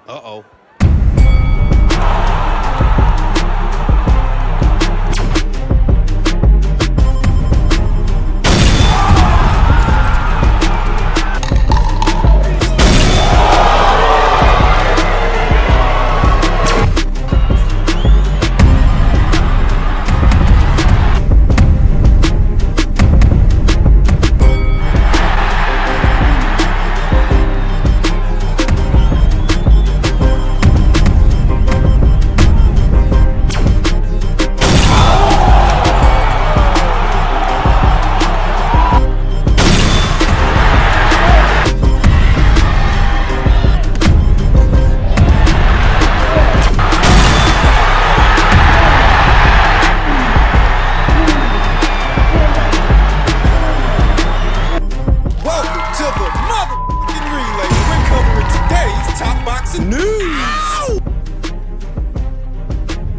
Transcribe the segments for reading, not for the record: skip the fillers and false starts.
Uh-oh.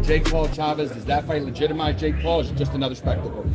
Jake Paul Chavez, does that fight legitimize Jake Paul, or is it just another spectacle?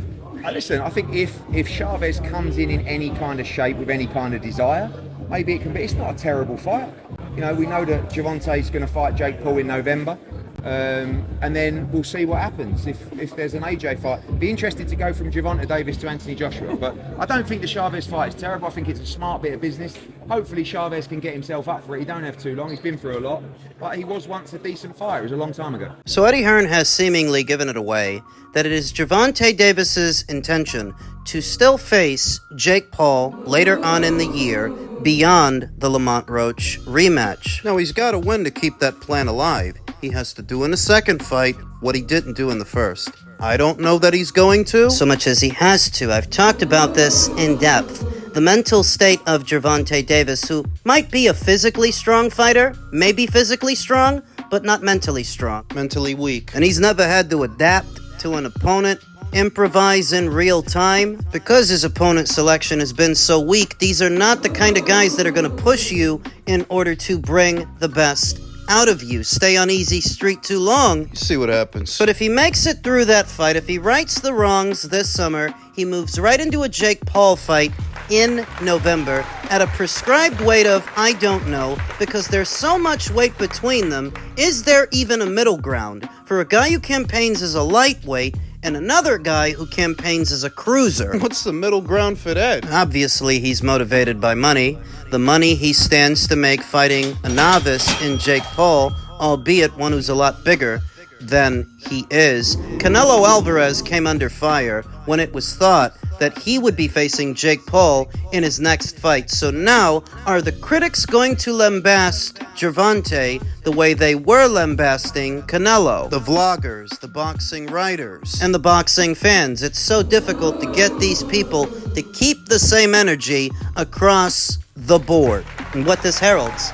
Listen, I think if Chavez comes in any kind of shape with any kind of desire, maybe it can be. It's not a terrible fight. You know, we know that Gervonta is going to fight Jake Paul in November, and then we'll see what happens if there's an AJ fight. Be interested to go from Gervonta Davis to Anthony Joshua, but I don't think the Chavez fight is terrible. I think it's a smart bit of business. Hopefully Chavez can get himself up for it. He don't have too long. He's been through a lot, but he was once a decent fighter. It was a long time ago. So Eddie Hearn has seemingly given it away that it is Gervonta Davis's intention to still face Jake Paul later on in the year beyond the Lamont Roach rematch. Now, he's got to win to keep that plan alive. He has to do in the second fight what he didn't do in the first. I don't know that he's going to. So much as he has to. I've talked about this in depth. The mental state of Gervonta Davis, who might be a physically strong fighter, maybe physically strong, but not mentally strong. Mentally weak. And he's never had to adapt to an opponent, improvise in real time. Because his opponent selection has been so weak, these are not the kind of guys that are going to push you in order to bring the best out of you. Stay on easy street too long. You see what happens. But if he makes it through that fight, if he rights the wrongs this summer, he moves right into a Jake Paul fight in November at a prescribed weight of, I don't know, because there's so much weight between them. Is there even a middle ground for a guy who campaigns as a lightweight and another guy who campaigns as a cruiser? What's the middle ground for that? Obviously, he's motivated by money. The money he stands to make fighting a novice in Jake Paul, albeit one who's a lot bigger than he is. Canelo Alvarez came under fire when it was thought that he would be facing Jake Paul in his next fight. So now, are the critics going to lambast Gervonta the way they were lambasting Canelo? The vloggers, the boxing writers, and the boxing fans. It's so difficult to get these people to keep the same energy across the board. And what this heralds: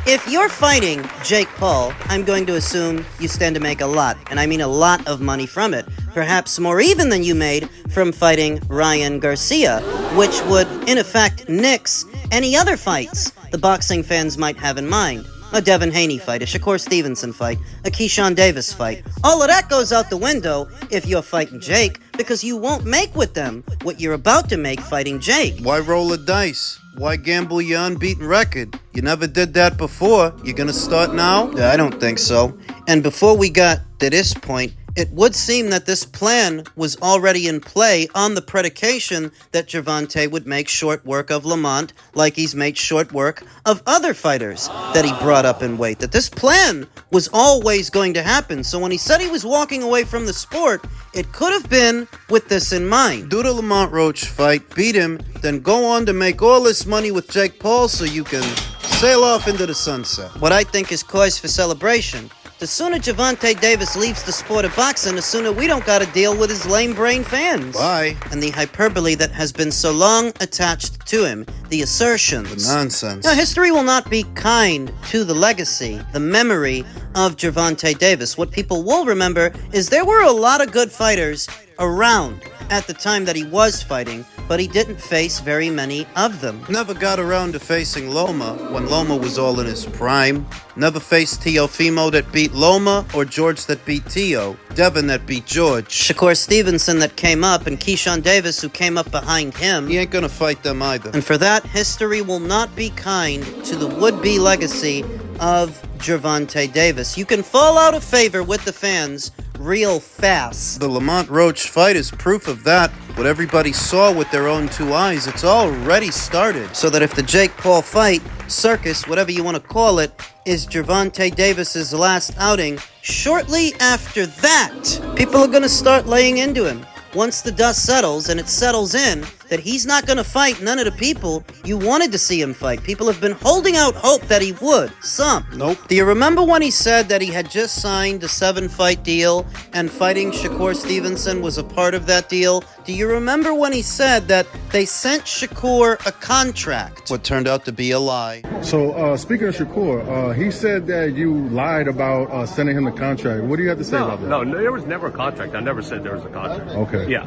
if you're fighting Jake Paul, I'm going to assume you stand to make a lot, and I mean a lot of money from it. Perhaps more even than you made from fighting Ryan Garcia, which would, in effect, nix any other fights the boxing fans might have in mind. A Devin Haney fight, a Shakur Stevenson fight, a Keyshawn Davis fight. All of that goes out the window if you're fighting Jake, because you won't make with them what you're about to make fighting Jake. Why roll a dice? Why gamble your unbeaten record? You never did that before. You gonna start now? I don't think so. And before we got to this point, it would seem that this plan was already in play on the predication that Gervonta would make short work of Lamont, like he's made short work of other fighters that he brought up in weight. That this plan was always going to happen. So when he said he was walking away from the sport, it could have been with this in mind. Do the Lamont Roach fight, beat him, then go on to make all this money with Jake Paul so you can sail off into the sunset. What I think is cause for celebration. The sooner Gervonta Davis leaves the sport of boxing, the sooner we don't gotta deal with his lame brain fans. Bye. And the hyperbole that has been so long attached to him, the assertions. The nonsense. Now, history will not be kind to the legacy, the memory of Gervonta Davis. What people will remember is there were a lot of good fighters around at the time that he was fighting, but he didn't face very many of them. Never got around to facing Loma when Loma was all in his prime. Never faced Teofimo that beat Loma or George that beat Teo. Devin that beat George. Shakur Stevenson that came up, and Keyshawn Davis who came up behind him. He ain't gonna fight them either. And for that, history will not be kind to the would-be legacy of Gervonta Davis. You can fall out of favor with the fans real fast. The Lamont Roach fight is proof of that. What everybody saw with their own two eyes, it's already started. So that if the Jake Paul fight, circus, whatever you want to call it, is Gervonta Davis's last outing, shortly after that, people are going to start laying into him. Once the dust settles, and it settles in, that he's not going to fight none of the people you wanted to see him fight. People have been holding out hope that he would. Some. Nope. Do you remember when he said that he had just signed a 7-fight deal and fighting Shakur Stevenson was a part of that deal? Do you remember when he said that they sent Shakur a contract? What turned out to be a lie. So, speaking of Shakur, he said that you lied about sending him the contract. What do you have to say about that? No, there was never a contract. I never said there was a contract. Okay. Yeah.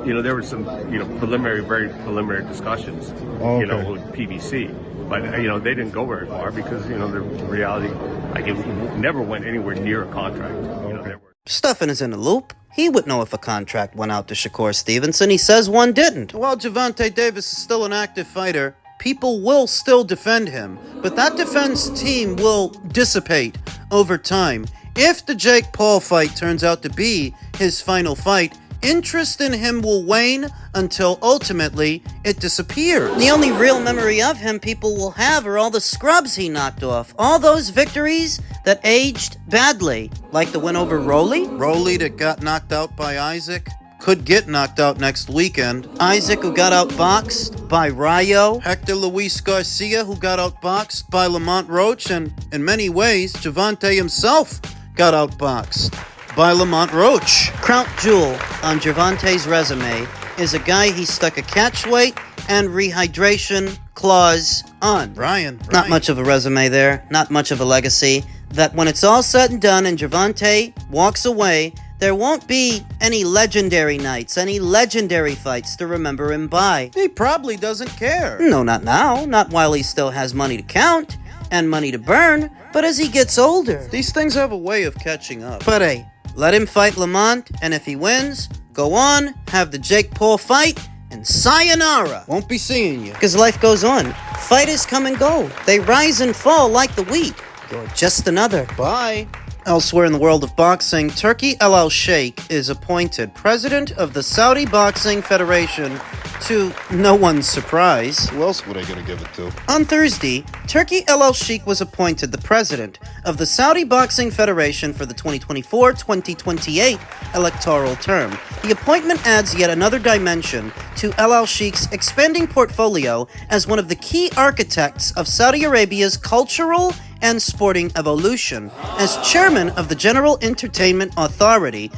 There were some, very preliminary discussions, with PBC. But, they didn't go very far because, the reality, it never went anywhere near a contract. Stefan is in the loop. He would know if a contract went out to Shakur Stevenson. He says one didn't. While Gervonta Davis is still an active fighter, people will still defend him. But that defense team will dissipate over time. If the Jake Paul fight turns out to be his final fight, interest in him will wane until ultimately it disappears. The only real memory of him people will have are all the scrubs he knocked off. All those victories that aged badly. Like the win over Rolly. Rolly that got knocked out by Isaac. Could get knocked out next weekend. Isaac, who got outboxed by Rayo. Hector Luis Garcia, who got outboxed by Lamont Roach. And in many ways, Gervonta himself got outboxed by Lamont Roach. Crown jewel on Gervonta's resume is a guy he stuck a catch weight and rehydration clause on. Brian. Not much of a resume there, not much of a legacy. That when it's all said and done and Gervonta walks away, there won't be any legendary nights, any legendary fights to remember him by. He probably doesn't care. No, not now. Not while he still has money to count and money to burn. But as he gets older, these things have a way of catching up. But hey, let him fight Lamont, and if he wins, go on, have the Jake Paul fight, and sayonara. Won't be seeing you. Because life goes on. Fighters come and go. They rise and fall like the wheat. You're just another. Bye. Elsewhere in the world of boxing, Turki Sheikh is appointed president of the Saudi Boxing Federation to no one's surprise. Who else were they going to give it to? On Thursday, Turki Sheikh was appointed the president of the Saudi Boxing Federation for the 2024-2028 electoral term. The appointment adds yet another dimension to Sheikh's expanding portfolio as one of the key architects of Saudi Arabia's cultural and sporting evolution. As chairman of the General Entertainment Authority,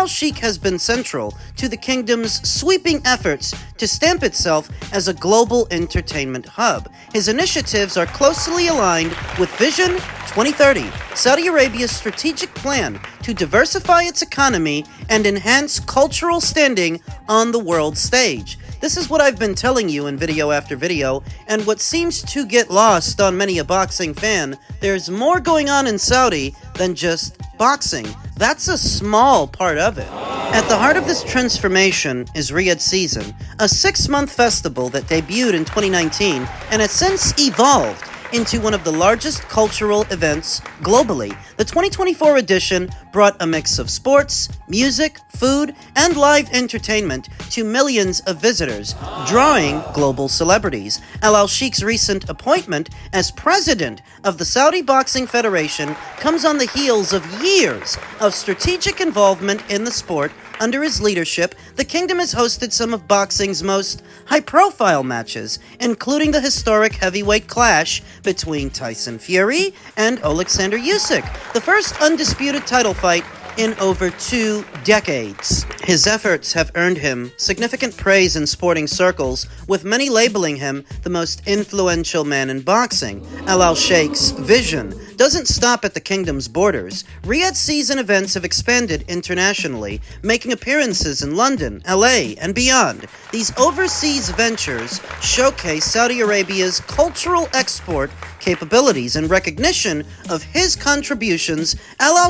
Sheikh has been central to the kingdom's sweeping efforts to stamp itself as a global entertainment hub. His initiatives are closely aligned with Vision 2030, Saudi Arabia's strategic plan to diversify its economy and enhance cultural standing on the world stage. This is what I've been telling you in video after video, and what seems to get lost on many a boxing fan, there's more going on in Saudi than just boxing. That's a small part of it. At the heart of this transformation is Riyadh Season, a 6-month festival that debuted in 2019 and has since evolved into one of the largest cultural events globally. The 2024 edition brought a mix of sports, music, food, and live entertainment to millions of visitors, drawing global celebrities. Sheikh's recent appointment as president of the Saudi Boxing Federation comes on the heels of years of strategic involvement in the sport. Under his leadership, the kingdom has hosted some of boxing's most high-profile matches, including the historic heavyweight clash between Tyson Fury and Alexander Usyk, the first undisputed title fight in over 2 decades. His efforts have earned him significant praise in sporting circles, with many labeling him the most influential man in boxing. Sheikh's vision doesn't stop at the kingdom's borders. Riyadh Season events have expanded internationally, making appearances in London, LA, and beyond. These overseas ventures showcase Saudi Arabia's cultural export capabilities. In recognition of his contributions,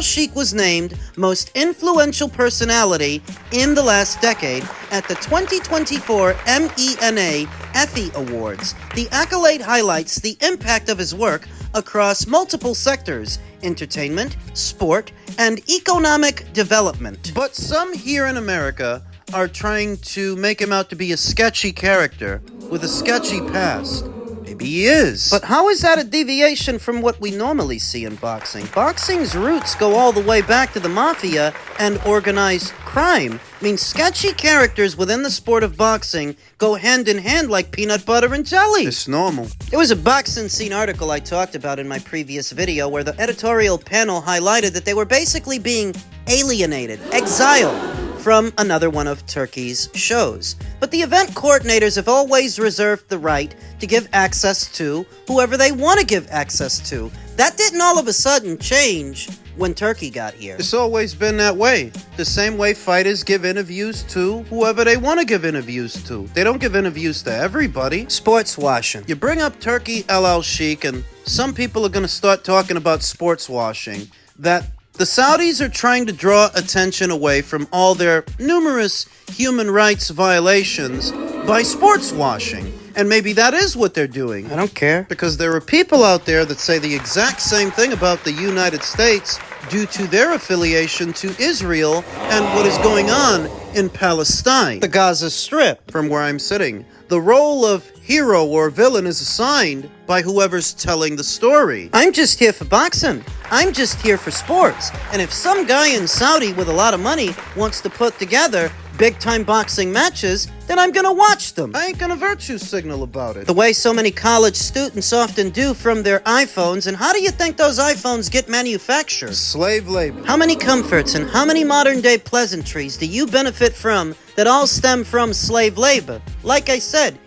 Sheikh was named Most Influential Personality in the last decade at the 2024 MENA Effie Awards. The accolade highlights the impact of his work across multiple sectors: entertainment, sport, and economic development. But some here in America are trying to make him out to be a sketchy character with a sketchy past. Maybe he is. But how is that a deviation from what we normally see in boxing? Boxing's roots go all the way back to the mafia and organized crime. I mean, sketchy characters within the sport of boxing go hand in hand like peanut butter and jelly. It's normal. There was a Boxing Scene article I talked about in my previous video where the editorial panel highlighted that they were basically being alienated, exiled from another one of Turkey's shows. But the event coordinators have always reserved the right to give access to whoever they want to give access to. That didn't all of a sudden change when Turkey got here. It's always been that way. The same way fighters give interviews to whoever they want to give interviews to. They don't give interviews to everybody. Sports washing. You bring up Turki El Sheikh, and some people are going to start talking about sports washing. That the Saudis are trying to draw attention away from all their numerous human rights violations by sports washing. And maybe that is what they're doing. I don't care. Because there are people out there that say the exact same thing about the United States due to their affiliation to Israel and what is going on in Palestine. The Gaza Strip, from where I'm sitting. The role of hero or villain is assigned by whoever's telling the story. I'm just here for boxing. I'm just here for sports. And if some guy in Saudi with a lot of money wants to put together big-time boxing matches, then I'm gonna watch them. I ain't gonna virtue signal about it. The way so many college students often do from their iPhones. And how do you think those iPhones get manufactured? Slave labor. How many comforts and how many modern-day pleasantries do you benefit from that all stem from slave labor? Like I said,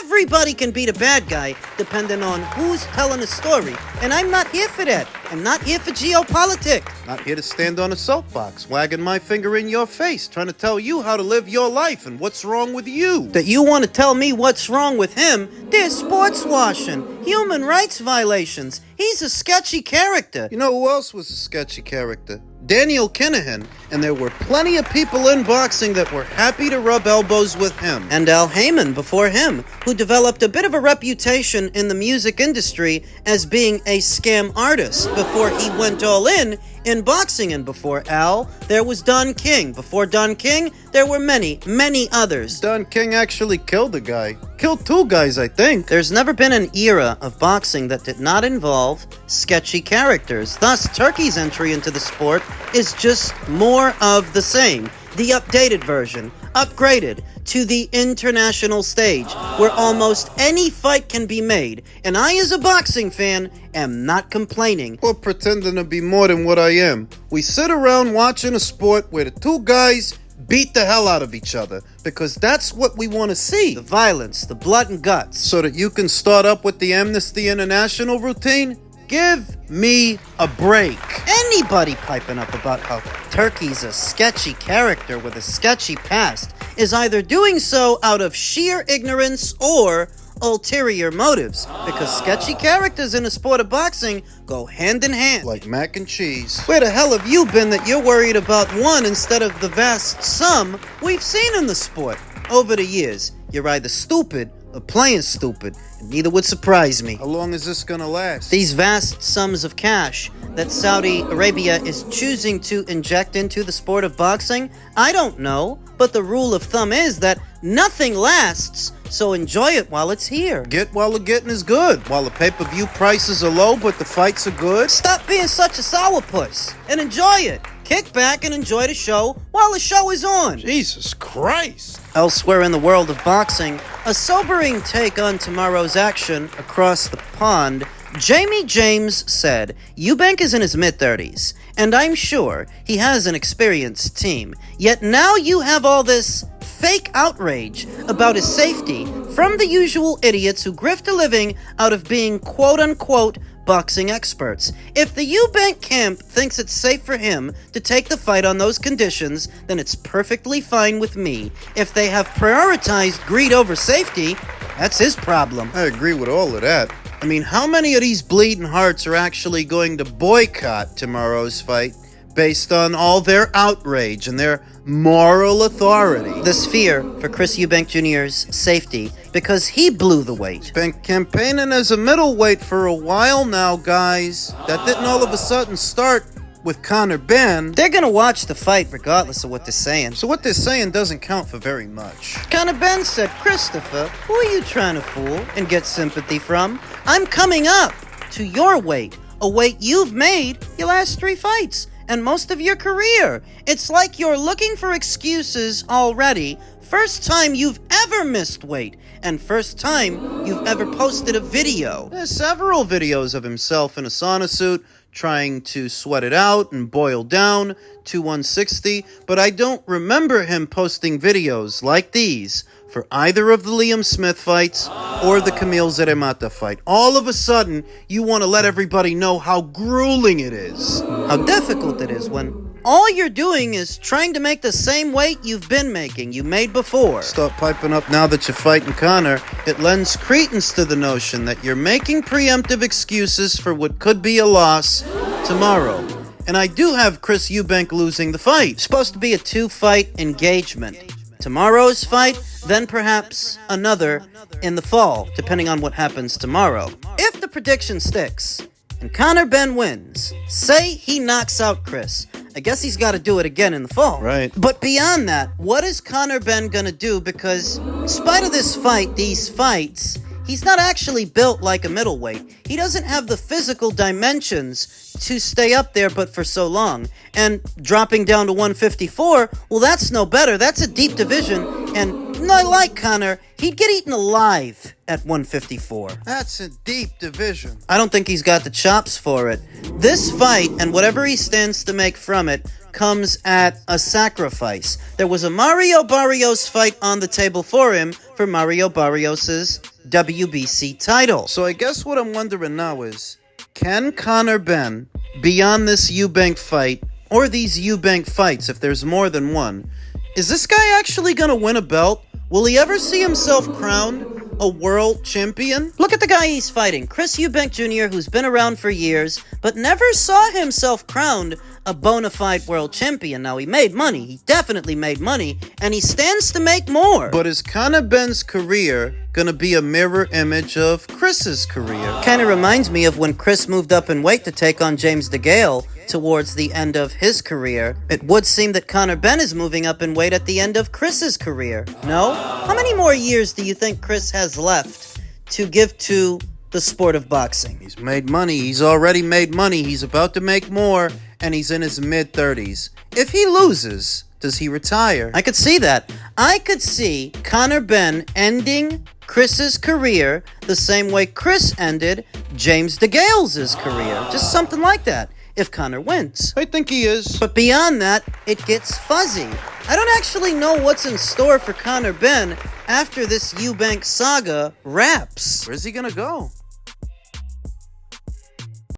everybody can beat a bad guy depending on who's telling a story. And I'm not here for that. I'm not here for geopolitics. Not here to stand on a soapbox, wagging my finger in your face, trying to tell you how to live your life and what's wrong with you. That you want to tell me what's wrong with him? There's sports washing, human rights violations. He's a sketchy character. You know who else was a sketchy character? Daniel Kinahan, and there were plenty of people in boxing that were happy to rub elbows with him. And Al Heyman before him, who developed a bit of a reputation in the music industry as being a scam artist before he went all in boxing. And before Al, there was Don King. Before Don King, there were many, many others. Don King actually killed a guy. Killed two guys, I think. There's never been an era of boxing that did not involve sketchy characters. Thus, Turkey's entry into the sport is just more of the same. The updated version, upgraded to the international stage, where almost any fight can be made. And I, as a boxing fan, am not complaining. Or pretending to be more than what I am. We sit around watching a sport where the two guys beat the hell out of each other, because that's what we want to see. The violence, the blood and guts. So that you can start up with the Amnesty International routine? Give me a break. Anybody piping up about how Turkey's a sketchy character with a sketchy past is either doing so out of sheer ignorance or ulterior motives, because sketchy characters in the sport of boxing go hand in hand. Like mac and cheese. Where the hell have you been that you're worried about one instead of the vast sum we've seen in the sport over the years? You're either stupid or playing stupid, and neither would surprise me. How long is this gonna last? These vast sums of cash that Saudi Arabia is choosing to inject into the sport of boxing, I don't know, but the rule of thumb is that nothing lasts, so enjoy it while it's here. Get while the getting is good, while the pay-per-view prices are low but the fights are good. Stop being such a sourpuss and enjoy it. Kick back and enjoy the show while the show is on. Jesus Christ. Elsewhere in the world of boxing, a sobering take on tomorrow's action across the pond. Jamie James said, Eubank is in his mid-30s, and I'm sure he has an experienced team. Yet now you have all this fake outrage about his safety from the usual idiots who grift a living out of being quote-unquote boxing experts. If the Eubank camp thinks it's safe for him to take the fight on those conditions, then it's perfectly fine with me. If they have prioritized greed over safety, that's his problem. I agree with all of that. I mean, how many of these bleeding hearts are actually going to boycott tomorrow's fight based on all their outrage and their moral authority. This fear for Chris Eubank Jr.'s safety because he blew the weight. Been campaigning as a middleweight for a while now, guys. That didn't all of a sudden start with Conor Benn. They're gonna watch the fight regardless of what they're saying. So what they're saying doesn't count for very much. Conor Benn said, "Christopher, who are you trying to fool and get sympathy from? I'm coming up to your weight, a weight you've made your last 3 fights and most of your career. It's like you're looking for excuses already. First time you've ever missed weight, and first time you've ever posted a video." There's several videos of himself in a sauna suit trying to sweat it out and boil down to 160, but I don't remember him posting videos like these for either of the Liam Smith fights or the Camille Zeremata fight. All of a sudden, you want to let everybody know how grueling it is, how difficult it is when all you're doing is trying to make the same weight you've been making, you made before. Stop piping up now that you're fighting Conor. It lends credence to the notion that you're making preemptive excuses for what could be a loss tomorrow. And I do have Chris Eubank losing the fight. It's supposed to be a 2-fight engagement. Tomorrow's fight, then perhaps another in the fall, depending on what happens tomorrow. If the prediction sticks and Conor Benn wins, say he knocks out Chris, I guess he's got to do it again in the fall. Right. But beyond that, what is Conor Benn going to do? Because in spite of this fight, these fights, he's not actually built like a middleweight. He doesn't have the physical dimensions to stay up there but for so long. And dropping down to 154, well, that's no better. That's a deep division. And I like Conor. He'd get eaten alive at 154. That's a deep division. I don't think he's got the chops for it. This fight, and whatever he stands to make from it, comes at a sacrifice. There was a Mario Barrios fight on the table for him for Mario Barrios' WBC title. So I guess what I'm wondering now is, can Conor Benn, beyond this Eubank fight, or these Eubank fights, if there's more than one, is this guy actually going to win a belt? Will he ever see himself crowned a world champion? Look at the guy he's fighting, Chris Eubank Jr., who's been around for years, but never saw himself crowned a bona fide world champion. Now, he made money. He definitely made money, and he stands to make more. But is Conor Benn's career gonna be a mirror image of Chris's career? Kind of reminds me of when Chris moved up in weight to take on James DeGale towards the end of his career. It would seem that Conor Benn is moving up in weight at the end of Chris's career. No? How many more years do you think Chris has left to give to the sport of boxing? He's made money. He's already made money. He's about to make more, and he's in his mid-30s. If he loses, does he retire? I could see that. I could see Conor Benn ending Chris's career the same way Chris ended James DeGale's career. Just something like that, if Conor wins. I think he is. But beyond that, it gets fuzzy. I don't actually know what's in store for Conor Benn after this Eubank saga wraps. Where's he gonna go?